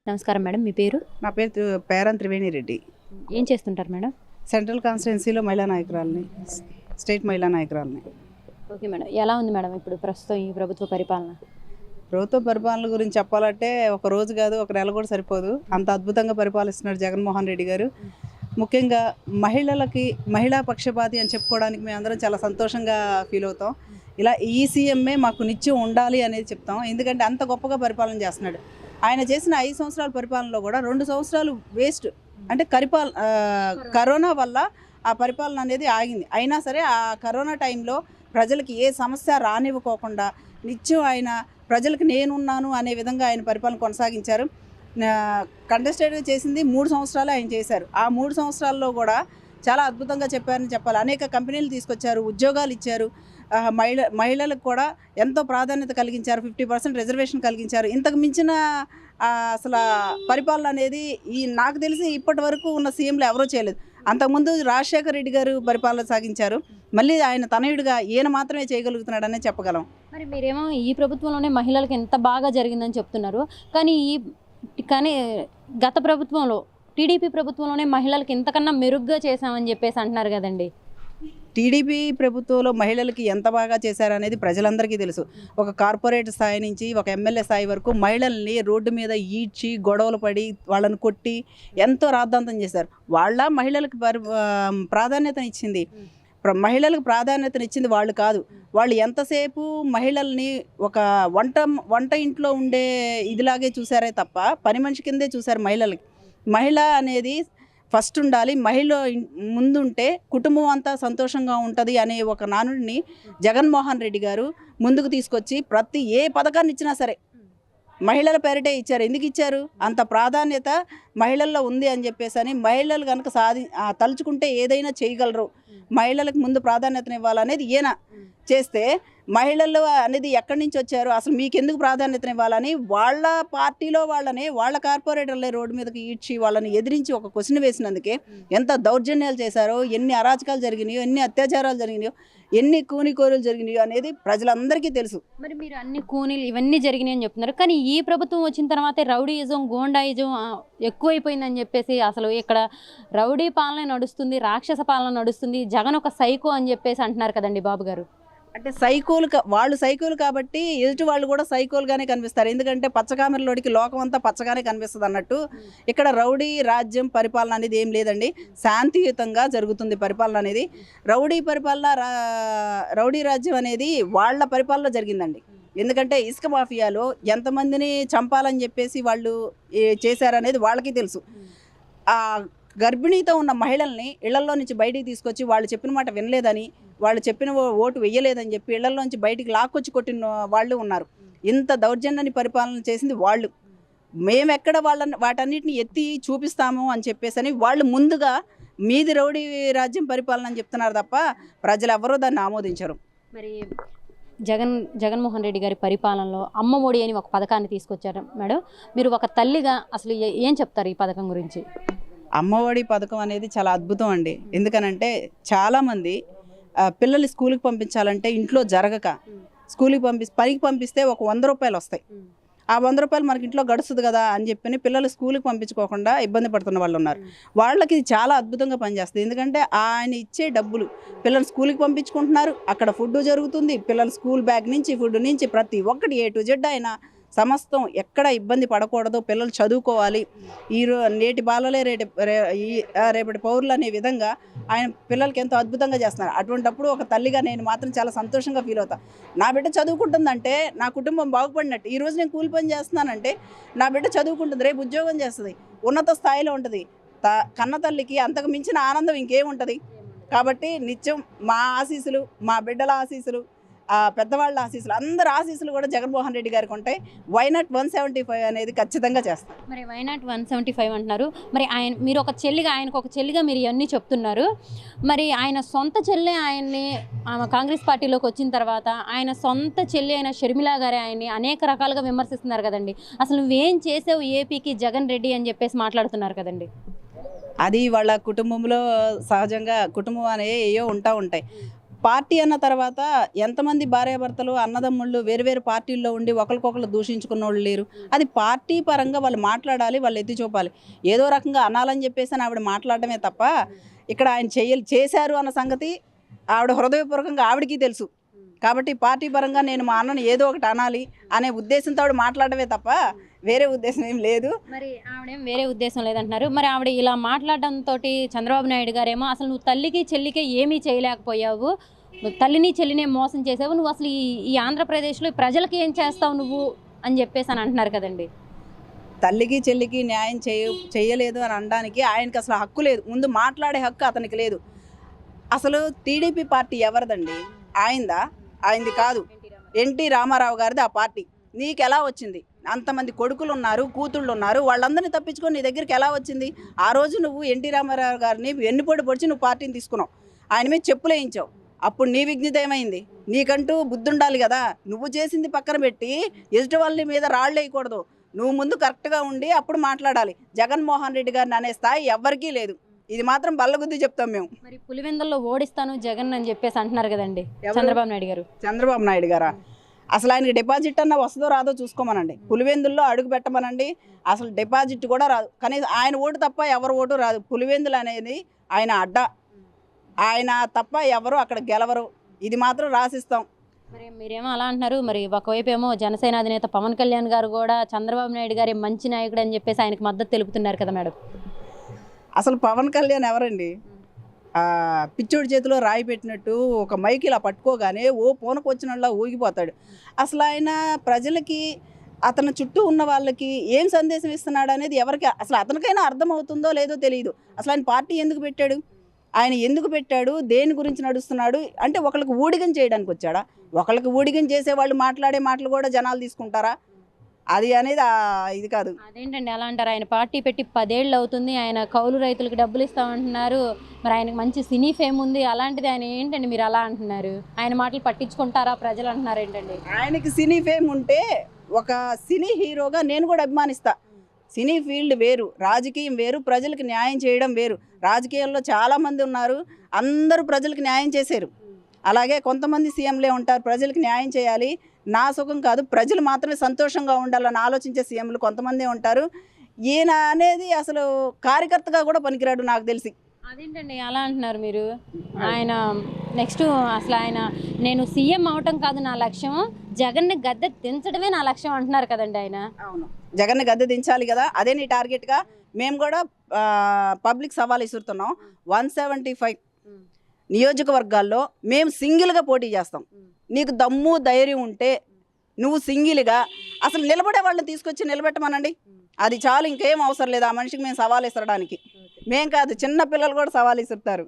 నమస్కారం మేడం. మీ పేరు? నా పేరు పేరం త్రివేణి రెడ్డి. ఏం చేస్తుంటారు మేడం? సెంట్రల్ కాన్స్టిట్యున్సీలో మహిళా నాయకురాలని, స్టేట్ మహిళా నాయకురాలని. Okay madam. ఎలా ఉంది మేడం ఇప్పుడు ప్రస్తుతం ఈ ప్రభుత్వ పరిపాలన? ప్రభుత్వ పరిపాలన గురించి చెప్పాలంటే ఒక రోజు కాదు, ఒక నెల కూడా సరిపోదు. అంత అద్భుతంగా పరిపాలిస్తున్నాడు జగన్మోహన్ రెడ్డి గారు. ముఖ్యంగా మహిళలకి మహిళా పక్షపాతి అని చెప్పుకోవడానికి మేము అందరం చాలా సంతోషంగా ఫీల్ అవుతాం. ఇలా ఈ సీఎంఏ మాకు నిత్యం ఉండాలి అనేది చెప్తాం. ఎందుకంటే అంత గొప్పగా పరిపాలన చేస్తున్నాడు. ఆయన చేసిన 5 సంవత్సరాల పరిపాలనలో కూడా 2 సంవత్సరాలు వేస్ట్. అంటే కరోనా వల్ల ఆ పరిపాలన అనేది ఆగింది. అయినా సరే ఆ కరోనా టైంలో ప్రజలకి ఏ సమస్య రానివ్వకోకుండా నిత్యం ఆయన ప్రజలకు నేనున్నాను అనే విధంగా ఆయన పరిపాలన కొనసాగించారు. కంటెస్టెడ్గా చేసింది 3 సంవత్సరాలు ఆయన చేశారు. ఆ 3 సంవత్సరాల్లో కూడా చాలా అద్భుతంగా చెప్పారని చెప్పాలి. అనేక కంపెనీలు తీసుకొచ్చారు, ఉద్యోగాలు ఇచ్చారు. మహిళలకు కూడా ఎంతో ప్రాధాన్యత కలిగించారు. 50% రిజర్వేషన్ కలిగించారు. ఇంతకు మించిన అసలు పరిపాలన అనేది నాకు తెలిసి ఇప్పటి వరకు ఉన్న సీఎంలు ఎవరూ చేయలేదు. అంతకుముందు రాజశేఖర రెడ్డి గారు పరిపాలన సాగించారు. మళ్ళీ ఆయన తనయుడిగా ఈయన మాత్రమే చేయగలుగుతున్నాడనే చెప్పగలం. మరి మీరేమో ఈ ప్రభుత్వంలోనే మహిళలకు ఎంత బాగా జరిగిందని చెప్తున్నారు. కానీ గత ప్రభుత్వంలో టీడీపీ ప్రభుత్వంలోనే మహిళలకు ఇంతకన్నా మెరుగ్గా చేశామని చెప్పేసి అంటున్నారు కదండి. టీడీపీ ప్రభుత్వంలో మహిళలకి ఎంత బాగా చేశారనేది ప్రజలందరికీ తెలుసు. ఒక కార్పొరేట్ స్థాయి నుంచి ఒక ఎమ్మెల్యే స్థాయి వరకు మహిళల్ని రోడ్డు మీద ఈడ్చి గొడవలు పడి వాళ్ళని కొట్టి ఎంతో రాద్ధాంతం చేశారు. వాళ్ళ మహిళలకు ప్రాధాన్యతనిచ్చింది. మహిళలకు ప్రాధాన్యతనిచ్చింది వాళ్ళు కాదు. వాళ్ళు ఎంతసేపు మహిళల్ని ఒక వంట ఇంట్లో ఉండే ఇదిలాగే చూసారే తప్ప పని మనిషి కిందే చూశారు మహిళలకి. మహిళ అనేది ఫస్ట్ ఉండాలి, మహిళ ముందుంటే కుటుంబం అంతా సంతోషంగా ఉంటుంది అనే ఒక నానుడిని జగన్మోహన్ రెడ్డి గారు ముందుకు తీసుకొచ్చి ఏ పథకాన్ని ఇచ్చినా సరే మహిళల పేరిటే ఇచ్చారు. ఎందుకు ఇచ్చారు? అంత ప్రాధాన్యత మహిళల్లో ఉంది అని చెప్పేసి మహిళలు కనుక తలుచుకుంటే ఏదైనా చేయగలరు, మహిళలకు ముందు ప్రాధాన్యతనివ్వాలనేది ఈయన చేస్తే మహిళలు అనేది ఎక్కడి నుంచి వచ్చారు, అసలు మీకు ఎందుకు ప్రాధాన్యతనివ్వాలని వాళ్ళ పార్టీలో వాళ్ళ కార్పొరేటర్లే రోడ్డు మీదకి ఈడ్చి వాళ్ళని ఎదిరించి ఒక క్వశ్చన్ వేసినందుకే ఎంత దౌర్జన్యాలు చేశారో, ఎన్ని అరాచకాలు జరిగినాయో, ఎన్ని అత్యాచారాలు జరిగినాయో, ఎన్ని కూనికోరులు జరిగినాయో అనేది ప్రజలందరికీ తెలుసు. మరి మీరు అన్ని కూనీలు ఇవన్నీ జరిగినాయి అని చెప్తున్నారు. కానీ ఈ ప్రభుత్వం వచ్చిన తర్వాతే రౌడీయిజం, గోండాయిజం ఎక్కువైపోయిందని చెప్పేసి అసలు ఇక్కడ రౌడీ పాలన నడుస్తుంది, రాక్షస పాలన నడుస్తుంది, జగన్ ఒక సైకో అని చెప్పేసి అంటున్నారు కదండి బాబు గారు. అంటే వాళ్ళు సైకోలు కాబట్టి ఎదుటి వాళ్ళు కూడా సైకోలుగానే కనిపిస్తారు. ఎందుకంటే పచ్చకామెరలోడికి లోకం అంతా పచ్చగానే కనిపిస్తుంది అన్నట్టు ఇక్కడ రౌడీ రాజ్యం పరిపాలన అనేది ఏం లేదండి. శాంతియుతంగా జరుగుతుంది పరిపాలన అనేది. రౌడీ రాజ్యం అనేది వాళ్ళ పరిపాలన జరిగిందండి. ఎందుకంటే ఇసుక మాఫియాలో ఎంతమందిని చంపాలని చెప్పేసి వాళ్ళు చేశారనేది వాళ్ళకి తెలుసు. ఆ గర్భిణీతో ఉన్న మహిళల్ని ఇళ్లలో నుంచి బయటికి తీసుకొచ్చి వాళ్ళు చెప్పిన మాట వినలేదని, వాళ్ళు చెప్పిన ఓటు వెయ్యలేదని చెప్పి ఇళ్లలోంచి బయటికి లాక్కొచ్చి కొట్టిన వాళ్ళు ఉన్నారు. ఇంత దౌర్జన్యాన్ని పరిపాలన చేసింది వాళ్ళు. మేమెక్కడ వాటన్నిటిని ఎత్తి చూపిస్తాము అని చెప్పేసి వాళ్ళు ముందుగా మీది రౌడీ రాజ్యం పరిపాలన అని చెప్తున్నారు తప్ప ప్రజలు ఎవరూ దాన్ని ఆమోదించరు. మరి జగన్మోహన్ రెడ్డి గారి పరిపాలనలో అమ్మ ఒడి అని ఒక పథకాన్ని తీసుకొచ్చారు మేడం. మీరు ఒక తల్లిగా అసలు ఏం చెప్తారు ఈ పథకం గురించి? అమ్మఒడి పథకం అనేది చాలా అద్భుతం అండి. ఎందుకనంటే చాలామంది పిల్లలు స్కూల్కి పంపించాలంటే ఇంట్లో జరగక పనికి పంపిస్తే ఒక 100 రూపాయలు వస్తాయి. ఆ 100 రూపాయలు మనకి ఇంట్లో గడుస్తుంది కదా అని చెప్పి పిల్లలు స్కూల్కి పంపించుకోకుండా ఇబ్బంది పడుతున్న వాళ్ళు ఉన్నారు. వాళ్ళకి ఇది చాలా అద్భుతంగా పనిచేస్తుంది. ఎందుకంటే ఆయన ఇచ్చే డబ్బులు పిల్లలు స్కూల్కి పంపించుకుంటున్నారు, అక్కడ ఫుడ్ జరుగుతుంది, పిల్లలు స్కూల్ బ్యాగ్ నుంచి ఫుడ్ నుంచి ప్రతి ఒక్కటి A to Z ఆయన సమస్తం ఎక్కడ ఇబ్బంది పడకూడదు, పిల్లలు చదువుకోవాలి, నేటి బాలలే రేపటి పౌరులు అనే విధంగా ఆయన పిల్లలకి ఎంతో అద్భుతంగా చేస్తున్నారు. అటువంటిప్పుడు ఒక తల్లిగా నేను మాత్రం చాలా సంతోషంగా ఫీల్ అవుతాను. నా బిడ్డ చదువుకుంటుందంటే నా కుటుంబం బాగుపడినట్టు. ఈరోజు నేను కూలి పని చేస్తున్నానంటే నా బిడ్డ చదువుకుంటుంది, రేపు ఉద్యోగం చేస్తుంది, ఉన్నత స్థాయిలో ఉంటుంది. కన్న తల్లికి అంతకు మించిన ఆనందం ఇంకేముంటుంది? కాబట్టి నిత్యం మా ఆశీస్సులు, మా బిడ్డల ఆశీస్సులు, పెద్దవాళ్ళ ఆశీస్సులు, అందరి ఆశీస్సులు కూడా జగన్మోహన్ రెడ్డి గారికి ఉంటాయి. వైనాట్ 175 అనేది ఖచ్చితంగా చేస్తారు. మరి వైనాట్ 175 అంటున్నారు. మరి మీరు ఒక చెల్లిగా, ఆయనకు ఒక చెల్లిగా మీరు ఇవన్నీ చెప్తున్నారు. మరి ఆయన సొంత చెల్లి ఆయన్ని కాంగ్రెస్ పార్టీలోకి వచ్చిన తర్వాత ఆయన సొంత చెల్లి అయిన షర్మిలా గారే ఆయన్ని అనేక రకాలుగా విమర్శిస్తున్నారు కదండి. అసలు నువ్వేం చేసావు ఏపీకి జగన్ రెడ్డి అని చెప్పేసి మాట్లాడుతున్నారు కదండి. అది వాళ్ళ కుటుంబంలో సహజంగా కుటుంబం అనేవి ఏవో ఉంటాయి. పార్టీ అన్న తర్వాత ఎంతమంది భార్యాభర్తలు అన్నదమ్ముళ్ళు వేరు వేరు పార్టీల్లో ఉండి ఒకరికొకరు దూషించుకున్న వాళ్ళు లేరు. అది పార్టీ పరంగా వాళ్ళు మాట్లాడాలి, వాళ్ళు ఎత్తి చూపాలి. ఏదో రకంగా అనాలని చెప్పేసి అని ఆవిడ మాట్లాడటమే తప్ప ఇక్కడ ఆయన చేశారు అన్న సంగతి ఆవిడ హృదయపూర్వకంగా ఆవిడకి తెలుసు. కాబట్టి పార్టీ పరంగా నేను మా అన్నను ఏదో ఒకటి అనాలి అనే ఉద్దేశంతో ఆవిడ మాట్లాడమే తప్ప వేరే ఉద్దేశం ఏం లేదు. మరి ఆవిడేం వేరే ఉద్దేశం లేదంటున్నారు. మరి ఆవిడ ఇలా మాట్లాడడంతో చంద్రబాబు నాయుడు గారేమో అసలు నువ్వు తల్లికి చెల్లికి ఏమీ చేయలేకపోయావు, నువ్వు తల్లిని చెల్లిని మోసం చేసావు, నువ్వు అసలు ఈ ఆంధ్రప్రదేశ్లో ప్రజలకి ఏం చేస్తావు నువ్వు అని చెప్పేసి అని అంటున్నారు కదండి. తల్లికి చెల్లికి న్యాయం చేయలేదు అని అనడానికి ఆయనకి అసలు హక్కు లేదు. ముందు మాట్లాడే హక్కు అతనికి లేదు. అసలు టీడీపీ పార్టీ ఎవరిదండి? ఆయనది కాదు. ఎన్టీ రామారావు గారిది ఆ పార్టీ. నీకు ఎలా వచ్చింది? అంతమంది కొడుకులు ఉన్నారు, కూతుళ్ళు ఉన్నారు, వాళ్ళందరినీ తప్పించుకొని నీ దగ్గరికి ఎలా వచ్చింది? ఆ రోజు నువ్వు ఎన్టీ రామారావు గారిని వెన్నుపోటు పొడిచి నువ్వు పార్టీని తీసుకున్నావు, ఆయన మీద చెప్పులు వేయించావు. అప్పుడు నీ విజ్ఞత ఏమైంది? నీకంటూ బుద్ధి ఉండాలి కదా. నువ్వు చేసింది పక్కన పెట్టి ఎదుటి వాళ్ళ మీద రాళ్ళు వేయకూడదు. నువ్వు ముందు కరెక్ట్గా ఉండి అప్పుడు మాట్లాడాలి. జగన్మోహన్ రెడ్డి గారిని అనే స్థాయి ఎవ్వరికీ లేదు. ఇది మాత్రం బల్లగుద్ది చెప్తాం మేము. మరి పులివెందుల్లో ఓడిస్తాను జగన్ అని చెప్పేసి అంటున్నారు కదండి చంద్రబాబు నాయుడు గారు. చంద్రబాబు నాయుడు గారా? అసలు ఆయనకి డిపాజిట్ అన్న వస్తుందో రాదో చూసుకోమనండి. పులివెందుల్లో అడుగు పెట్టమనండి, అసలు డిపాజిట్ కూడా రాదు. కనీసం ఆయన ఓటు తప్ప ఎవరు ఓటు రాదు. పులివెందులు అనేది ఆయన అడ్డ, ఆయన తప్ప ఎవరు అక్కడ గెలవరు. ఇది మాత్రం రాసిస్తాం. మరి మీరేమో అలా అంటున్నారు. మరి ఒకవైపు ఏమో జనసేన అధినేత పవన్ కళ్యాణ్ గారు కూడా చంద్రబాబు నాయుడు గారి మంచి నాయకుడు అని చెప్పేసి ఆయనకు మద్దతు తెలుపుతున్నారు కదా మేడం. అసలు పవన్ కళ్యాణ్ ఎవరండి? పిచ్చోడి చేతిలో రాయి పెట్టినట్టు ఒక మైక్ ఇలా పట్టుకోగానే పోనకు వచ్చినలా ఊగిపోతాడు. అసలు ఆయన ప్రజలకి, అతని చుట్టూ ఉన్న వాళ్ళకి ఏం సందేశం ఇస్తున్నాడు అనేది ఎవరికి అసలు అతనికైనా అర్థమవుతుందో లేదో తెలియదు. అసలు ఆయన పార్టీ ఎందుకు పెట్టాడు? ఆయన ఎందుకు పెట్టాడు? దేని గురించి నడుస్తున్నాడు? అంటే ఒకళ్ళకి ఊడిగం చేయడానికి వచ్చాడా? ఒకళ్ళకి ఊడిగం చేసేవాళ్ళు మాట్లాడే మాటలు కూడా జనాలు తీసుకుంటారా? అది అనేది ఇది కాదు. అదేంటండి అలా అంటారు? ఆయన పార్టీ పెట్టి 10 ఏళ్ళు అవుతుంది, ఆయన కౌలు రైతులకు డబ్బులు ఇస్తామంటున్నారు, మరి ఆయనకు మంచి సినీ ఫేమ్ ఉంది, అలాంటిది ఆయన ఏంటండి మీరు అలా అంటున్నారు? ఆయన మాటలు పట్టించుకుంటారా ప్రజలు అంటున్నారు ఏంటండి? ఆయనకి సినీ ఫేమ్ ఉంటే ఒక సినీ హీరోగా నేను కూడా అభిమానిస్తా. సినీ ఫీల్డ్ వేరు, రాజకీయం వేరు, ప్రజలకు న్యాయం చేయడం వేరు. రాజకీయాల్లో చాలామంది ఉన్నారు, అందరూ ప్రజలకు న్యాయం చేశారు. అలాగే కొంతమంది సీఎంలే ఉంటారు, ప్రజలకు న్యాయం చేయాలి, నా సుఖం కాదు ప్రజలు మాత్రమే సంతోషంగా ఉండాలని ఆలోచించే సీఎంలు కొంతమంది ఉంటారు. ఈయన అనేది అసలు కార్యకర్తగా కూడా పనికిరాడు నాకు తెలిసి. అదేంటండి అలా అంటున్నారు మీరు? ఆయన నెక్స్ట్ అసలు ఆయన నేను సీఎం అవటం కాదు నా లక్ష్యం, జగన్ని గద్దె దించడమే నా లక్ష్యం అంటున్నారు కదండి ఆయన. అవును, జగన్ని గద్దె దించాలి కదా, అదే నీ టార్గెట్గా. మేము కూడా పబ్లిక్ సవాల్ ఇస్తున్నాం. 175 నియోజకవర్గాల్లో మేము సింగిల్గా పోటీ చేస్తాం. నీకు దమ్ము ధైర్యం ఉంటే నువ్వు సింగిల్గా అసలు నిలబడే వాళ్ళని తీసుకొచ్చి నిలబెట్టమనండి. అది చాలు, ఇంకేం అవసరం లేదు ఆ మనిషికి మేము సవాల్ ఇసరడానికి. మేం కాదు, చిన్న పిల్లలు కూడా సవాల్ ఇసురుతారు.